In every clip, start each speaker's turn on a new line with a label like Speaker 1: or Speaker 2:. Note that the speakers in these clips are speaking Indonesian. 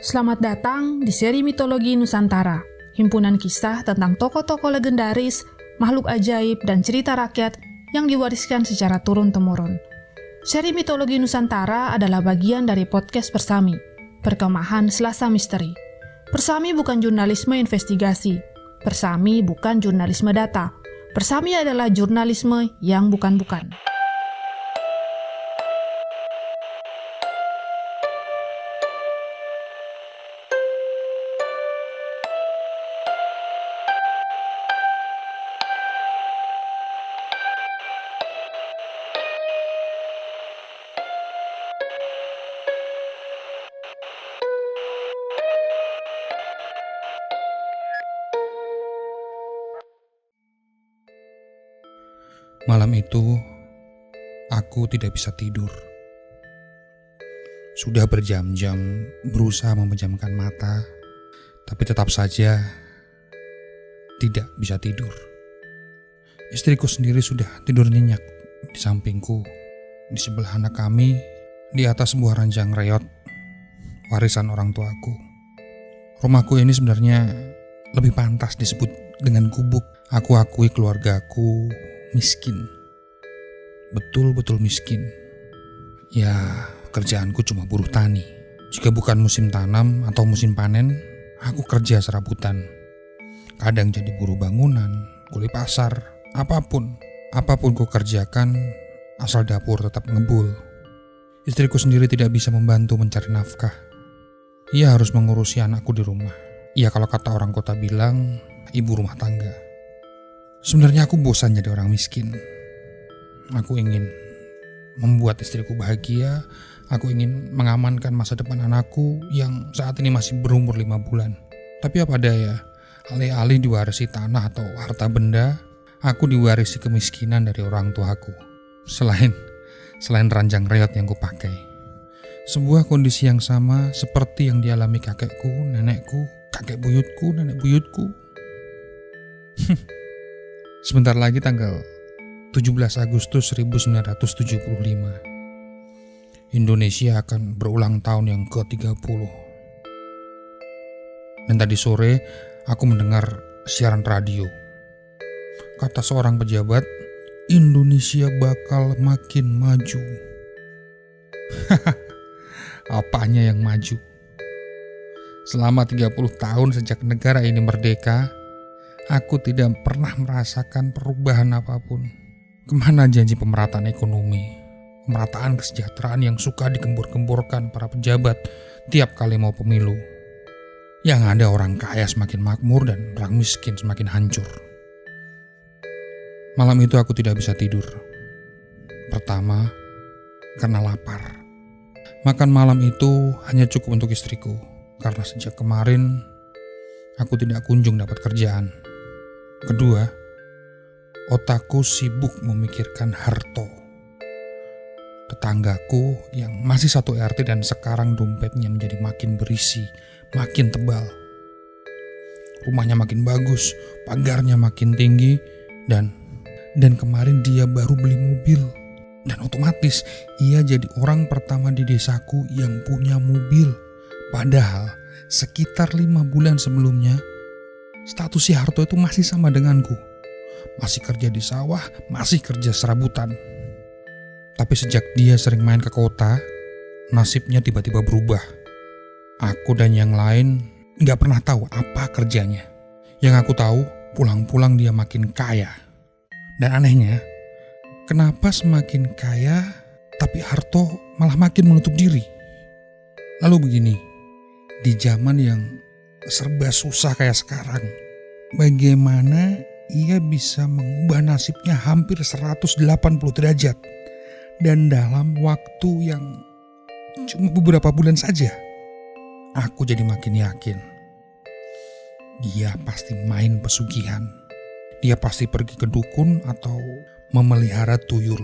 Speaker 1: Selamat datang di seri Mitologi Nusantara, himpunan kisah tentang tokoh-tokoh legendaris, makhluk ajaib, dan cerita rakyat yang diwariskan secara turun-temurun. Seri Mitologi Nusantara adalah bagian dari podcast Persami, Perkemahan Selasa Misteri. Persami bukan jurnalisme investigasi, Persami bukan jurnalisme data, Persami adalah jurnalisme yang bukan-bukan.
Speaker 2: Malam itu, aku tidak bisa tidur. Sudah berjam-jam berusaha memejamkan mata, tapi tetap saja tidak bisa tidur. Istriku sendiri sudah tidur nyenyak di sampingku, di sebelah anak kami, di atas sebuah ranjang reot, warisan orang tuaku. Rumahku ini sebenarnya lebih pantas disebut dengan gubuk. Aku akui keluargaku miskin, betul-betul miskin. Ya, kerjaanku cuma buruh tani. Jika bukan musim tanam atau musim panen, aku kerja serabutan. Kadang jadi buruh bangunan, kuli pasar, apapun ku kerjakan asal dapur tetap ngebul. Istriku sendiri tidak bisa membantu mencari nafkah. Ia harus mengurusi anakku di rumah. Ya, kalau kata orang kota bilang, ibu rumah tangga. Sebenarnya aku bosan jadi orang miskin. Aku ingin membuat istriku bahagia. Aku ingin mengamankan masa depan anakku yang saat ini masih berumur 5 bulan. Tapi apa daya, alih-alih diwarisi tanah atau harta benda, aku diwarisi kemiskinan dari orang tuaku. Selain ranjang reot yang kupakai. Sebuah kondisi yang sama seperti yang dialami kakekku, nenekku, kakek buyutku, nenek buyutku. Sebentar lagi tanggal 17 Agustus 1975, Indonesia akan berulang tahun yang ke-30. Dan tadi sore aku mendengar siaran radio. Kata seorang pejabat, Indonesia bakal makin maju. Apanya yang maju? Selama 30 tahun sejak negara ini merdeka, aku tidak pernah merasakan perubahan apapun. Kemana janji pemerataan ekonomi, pemerataan kesejahteraan yang suka digembur-gemburkan para pejabat tiap kali mau pemilu? Yang ada orang kaya semakin makmur dan orang miskin semakin hancur. Malam itu aku tidak bisa tidur. Pertama, karena lapar. Makan malam itu hanya cukup untuk istriku, karena sejak kemarin aku tidak kunjung dapat kerjaan. Kedua, otakku sibuk memikirkan Harto, tetanggaku yang masih satu RT dan sekarang dompetnya menjadi makin berisi, makin tebal. Rumahnya makin bagus, pagarnya makin tinggi, dan kemarin dia baru beli mobil. Dan otomatis ia jadi orang pertama di desaku yang punya mobil. Padahal sekitar 5 bulan sebelumnya, status si Harto itu masih sama denganku. Masih kerja di sawah, masih kerja serabutan. Tapi sejak dia sering main ke kota, nasibnya tiba-tiba berubah. Aku dan yang lain gak pernah tahu apa kerjanya. Yang aku tahu, pulang-pulang dia makin kaya. Dan anehnya, kenapa semakin kaya, tapi Harto malah makin menutup diri? Lalu begini, di zaman yang serba susah kayak sekarang, bagaimana ia bisa mengubah nasibnya hampir 180 derajat dan dalam waktu yang cuma beberapa bulan saja? Aku jadi makin yakin dia pasti main pesugihan. Dia pasti pergi ke dukun atau memelihara tuyul.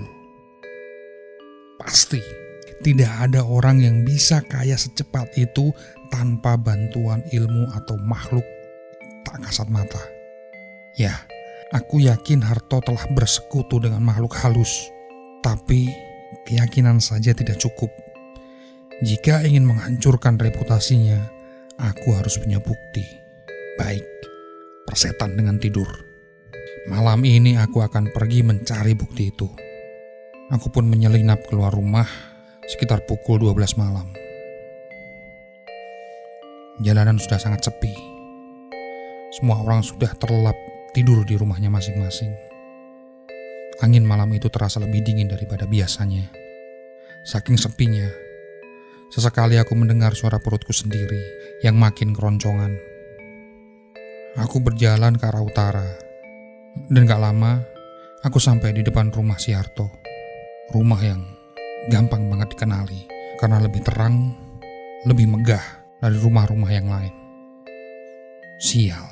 Speaker 2: Pasti tidak ada orang yang bisa kaya secepat itu tanpa bantuan ilmu atau makhluk tak kasat mata. Ya, aku yakin Harto telah bersekutu dengan makhluk halus. Tapi keyakinan saja tidak cukup. Jika ingin menghancurkan reputasinya, Aku harus punya bukti. Baik, persetan dengan tidur. Malam ini aku akan pergi mencari bukti itu. Aku pun menyelinap keluar rumah sekitar pukul 12 malam. Jalanan sudah sangat sepi. Semua orang sudah terlelap tidur di rumahnya masing-masing. Angin malam itu terasa lebih dingin daripada biasanya. Saking sepinya, sesekali aku mendengar suara perutku sendiri yang makin keroncongan. Aku berjalan ke arah utara, dan gak lama aku sampai di depan rumah si Harto. Rumah yang gampang banget dikenali karena lebih terang, lebih megah dari rumah-rumah yang lain. Sial,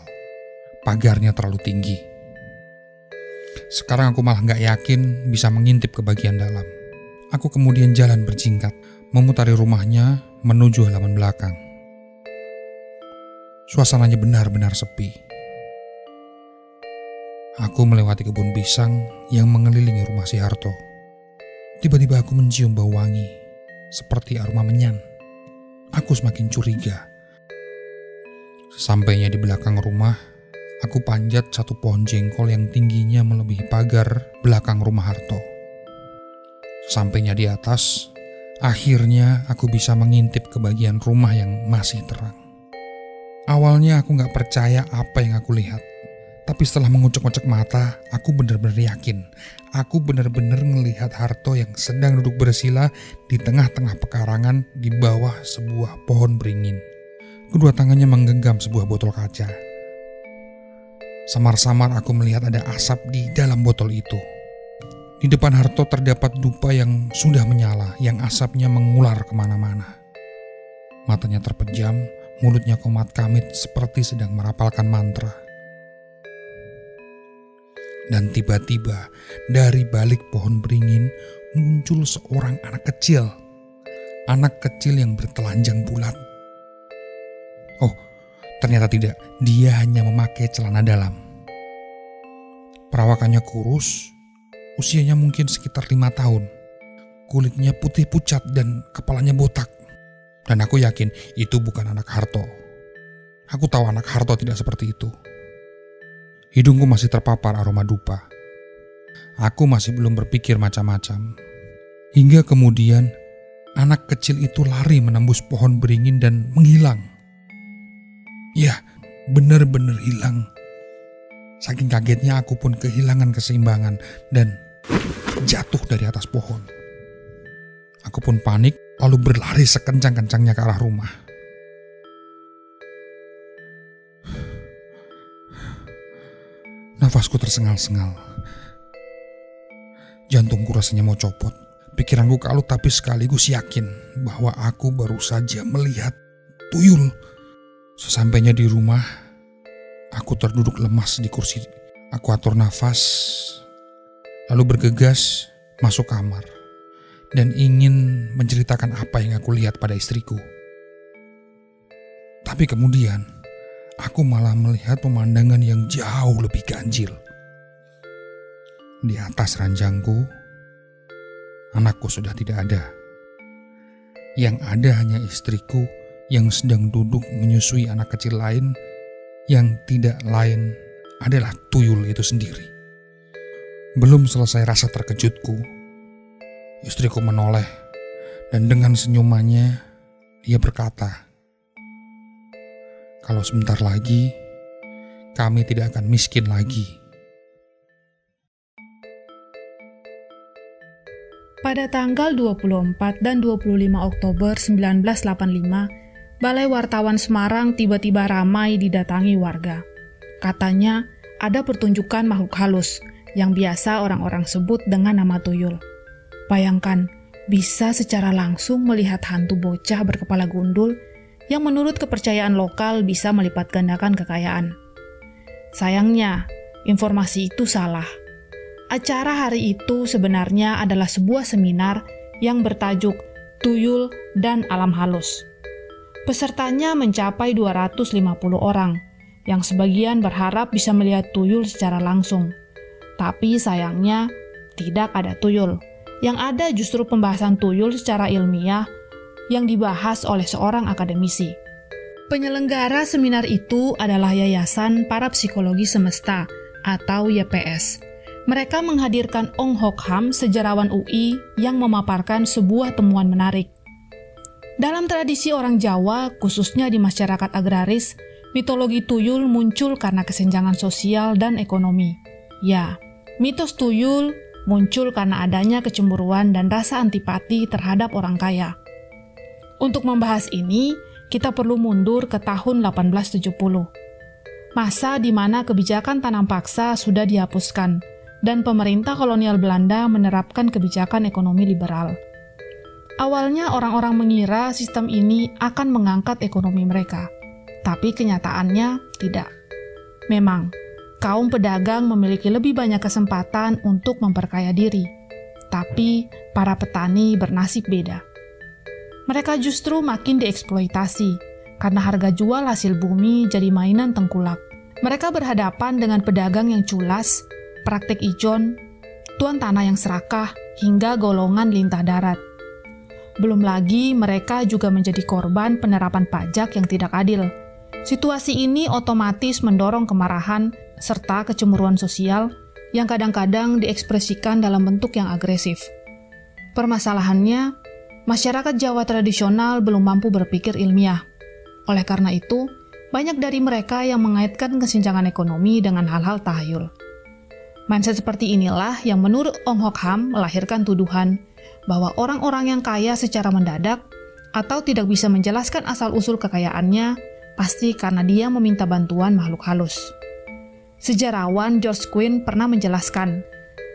Speaker 2: pagarnya terlalu tinggi. Sekarang aku malah gak yakin bisa mengintip ke bagian dalam. Aku kemudian jalan berjingkat, memutari rumahnya menuju halaman belakang. Suasananya benar-benar sepi. Aku melewati kebun pisang yang mengelilingi rumah si Harto. Tiba-tiba aku mencium bau wangi, seperti aroma menyan. Aku semakin curiga. Sesampainya di belakang rumah, aku panjat satu pohon jengkol yang tingginya melebihi pagar belakang rumah Harto. Sesampainya di atas, akhirnya aku bisa mengintip ke bagian rumah yang masih terang. Awalnya aku gak percaya apa yang aku lihat. Tapi setelah mengucek-ucek mata, aku benar-benar yakin. Aku benar-benar melihat Harto yang sedang duduk bersila di tengah-tengah pekarangan di bawah sebuah pohon beringin. Kedua tangannya menggenggam sebuah botol kaca. Samar-samar aku melihat ada asap di dalam botol itu. Di depan Harto terdapat dupa yang sudah menyala, yang asapnya mengular kemana-mana. Matanya terpejam, mulutnya komat-kamit seperti sedang merapalkan mantra. Dan tiba-tiba dari balik pohon beringin muncul seorang anak kecil. Anak kecil yang bertelanjang bulat. Oh, ternyata tidak. Dia hanya memakai celana dalam. Perawakannya kurus, usianya mungkin sekitar 5 tahun. Kulitnya putih pucat dan kepalanya botak. Dan aku yakin itu bukan anak Harto. Aku tahu anak Harto tidak seperti itu. Hidungku masih terpapar aroma dupa. Aku masih belum berpikir macam-macam. Hingga kemudian anak kecil itu lari menembus pohon beringin dan menghilang. Ya, benar-benar hilang. Saking kagetnya aku pun kehilangan keseimbangan dan jatuh dari atas pohon. Aku pun panik lalu berlari sekencang-kencangnya ke arah rumah. Nafasku tersengal-sengal. Jantungku rasanya mau copot. Pikiranku kalut tapi sekaligus yakin bahwa aku baru saja melihat tuyul. Sesampainya di rumah, aku terduduk lemas di kursi. Aku atur nafas, lalu bergegas masuk kamar dan ingin menceritakan apa yang aku lihat pada istriku. Tapi kemudian aku malah melihat pemandangan yang jauh lebih ganjil. Di atas ranjangku, anakku sudah tidak ada. Yang ada hanya istriku yang sedang duduk menyusui anak kecil lain yang tidak lain adalah tuyul itu sendiri. Belum selesai rasa terkejutku, istriku menoleh dan dengan senyumannya dia berkata, "Kalau sebentar lagi, kami tidak akan miskin lagi."
Speaker 1: Pada tanggal 24 dan 25 Oktober 1985, Balai Wartawan Semarang tiba-tiba ramai didatangi warga. Katanya ada pertunjukan makhluk halus yang biasa orang-orang sebut dengan nama tuyul. Bayangkan, bisa secara langsung melihat hantu bocah berkepala gundul yang menurut kepercayaan lokal bisa melipat gandakan kekayaan. Sayangnya, informasi itu salah. Acara hari itu sebenarnya adalah sebuah seminar yang bertajuk Tuyul dan Alam Halus. Pesertanya mencapai 250 orang, yang sebagian berharap bisa melihat tuyul secara langsung. Tapi sayangnya, tidak ada tuyul. Yang ada justru pembahasan tuyul secara ilmiah yang dibahas oleh seorang akademisi. Penyelenggara seminar itu adalah Yayasan Para Psikologi Semesta atau YPS. Mereka menghadirkan Ong Hok Ham, sejarawan UI yang memaparkan sebuah temuan menarik. Dalam tradisi orang Jawa, khususnya di masyarakat agraris, mitologi tuyul muncul karena kesenjangan sosial dan ekonomi. Ya, mitos tuyul muncul karena adanya kecemburuan dan rasa antipati terhadap orang kaya. Untuk membahas ini, kita perlu mundur ke tahun 1870. Masa di mana kebijakan tanam paksa sudah dihapuskan dan pemerintah kolonial Belanda menerapkan kebijakan ekonomi liberal. Awalnya orang-orang mengira sistem ini akan mengangkat ekonomi mereka, tapi kenyataannya tidak. Memang, kaum pedagang memiliki lebih banyak kesempatan untuk memperkaya diri, tapi para petani bernasib beda. Mereka justru makin dieksploitasi karena harga jual hasil bumi jadi mainan tengkulak. Mereka berhadapan dengan pedagang yang culas, praktek ijon, tuan tanah yang serakah, hingga golongan lintah darat. Belum lagi mereka juga menjadi korban penerapan pajak yang tidak adil. Situasi ini otomatis mendorong kemarahan serta kecemburuan sosial yang kadang-kadang diekspresikan dalam bentuk yang agresif. Permasalahannya, masyarakat Jawa tradisional belum mampu berpikir ilmiah. Oleh karena itu, banyak dari mereka yang mengaitkan kesenjangan ekonomi dengan hal-hal tahayul. Mindset seperti inilah yang menurut Ong Hok Ham melahirkan tuduhan bahwa orang-orang yang kaya secara mendadak atau tidak bisa menjelaskan asal-usul kekayaannya pasti karena dia meminta bantuan makhluk halus. Sejarawan George Quinn pernah menjelaskan,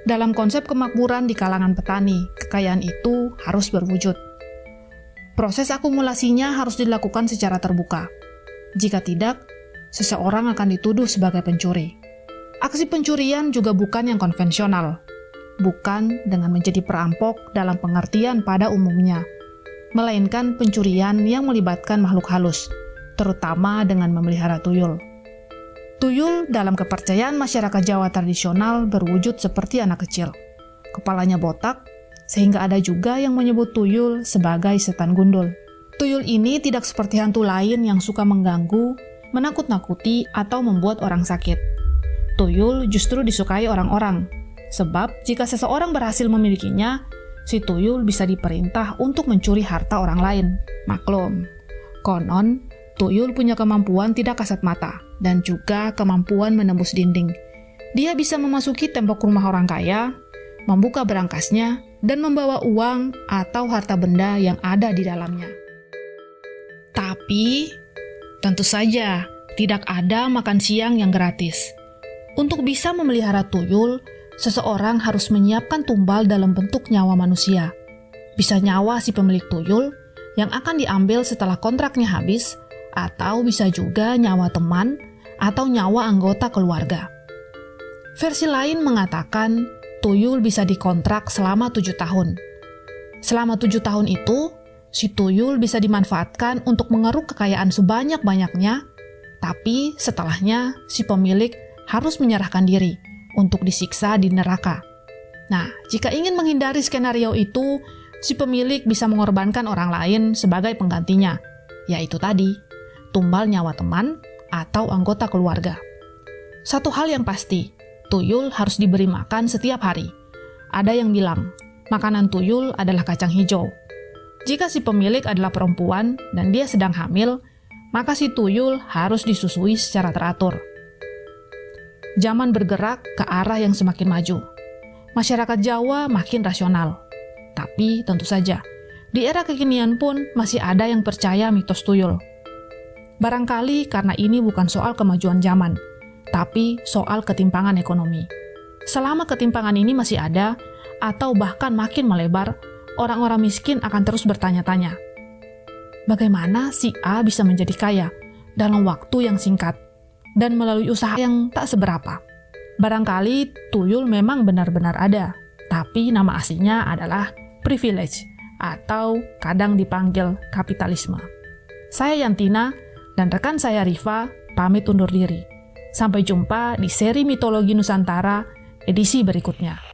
Speaker 1: dalam konsep kemakmuran di kalangan petani, kekayaan itu harus berwujud. Proses akumulasinya harus dilakukan secara terbuka. Jika tidak, seseorang akan dituduh sebagai pencuri. Aksi pencurian juga bukan yang konvensional, bukan dengan menjadi perampok dalam pengertian pada umumnya, melainkan pencurian yang melibatkan makhluk halus, terutama dengan memelihara tuyul. Tuyul dalam kepercayaan masyarakat Jawa tradisional berwujud seperti anak kecil. Kepalanya botak, sehingga ada juga yang menyebut tuyul sebagai setan gundul. Tuyul ini tidak seperti hantu lain yang suka mengganggu, menakut-nakuti, atau membuat orang sakit. Tuyul justru disukai orang-orang, sebab jika seseorang berhasil memilikinya, si tuyul bisa diperintah untuk mencuri harta orang lain. Maklum, konon, tuyul punya kemampuan tidak kasat mata, dan juga kemampuan menembus dinding. Dia bisa memasuki tembok rumah orang kaya, membuka berangkasnya, dan membawa uang atau harta benda yang ada di dalamnya. Tapi, tentu saja, tidak ada makan siang yang gratis. Untuk bisa memelihara tuyul, seseorang harus menyiapkan tumbal dalam bentuk nyawa manusia. Bisa nyawa si pemilik tuyul, yang akan diambil setelah kontraknya habis, atau bisa juga nyawa teman, atau nyawa anggota keluarga. Versi lain mengatakan, tuyul bisa dikontrak selama 7 tahun. Selama 7 tahun itu, si tuyul bisa dimanfaatkan untuk mengeruk kekayaan sebanyak-banyaknya, tapi setelahnya si pemilik harus menyerahkan diri untuk disiksa di neraka. Nah, jika ingin menghindari skenario itu, si pemilik bisa mengorbankan orang lain sebagai penggantinya, yaitu tadi, tumbal nyawa teman atau anggota keluarga. Satu hal yang pasti, tuyul harus diberi makan setiap hari. Ada yang bilang, makanan tuyul adalah kacang hijau. Jika si pemilik adalah perempuan dan dia sedang hamil, maka si tuyul harus disusui secara teratur. Zaman bergerak ke arah yang semakin maju. Masyarakat Jawa makin rasional. Tapi tentu saja, di era kekinian pun masih ada yang percaya mitos tuyul. Barangkali karena ini bukan soal kemajuan zaman, tapi soal ketimpangan ekonomi. Selama ketimpangan ini masih ada, atau bahkan makin melebar, orang-orang miskin akan terus bertanya-tanya, bagaimana si A bisa menjadi kaya dalam waktu yang singkat dan melalui usaha yang tak seberapa? Barangkali tuyul memang benar-benar ada, tapi nama aslinya adalah privilege, atau kadang dipanggil kapitalisme. Saya Yantina, dan rekan saya Riva pamit undur diri. Sampai jumpa di seri Mitologi Nusantara edisi berikutnya.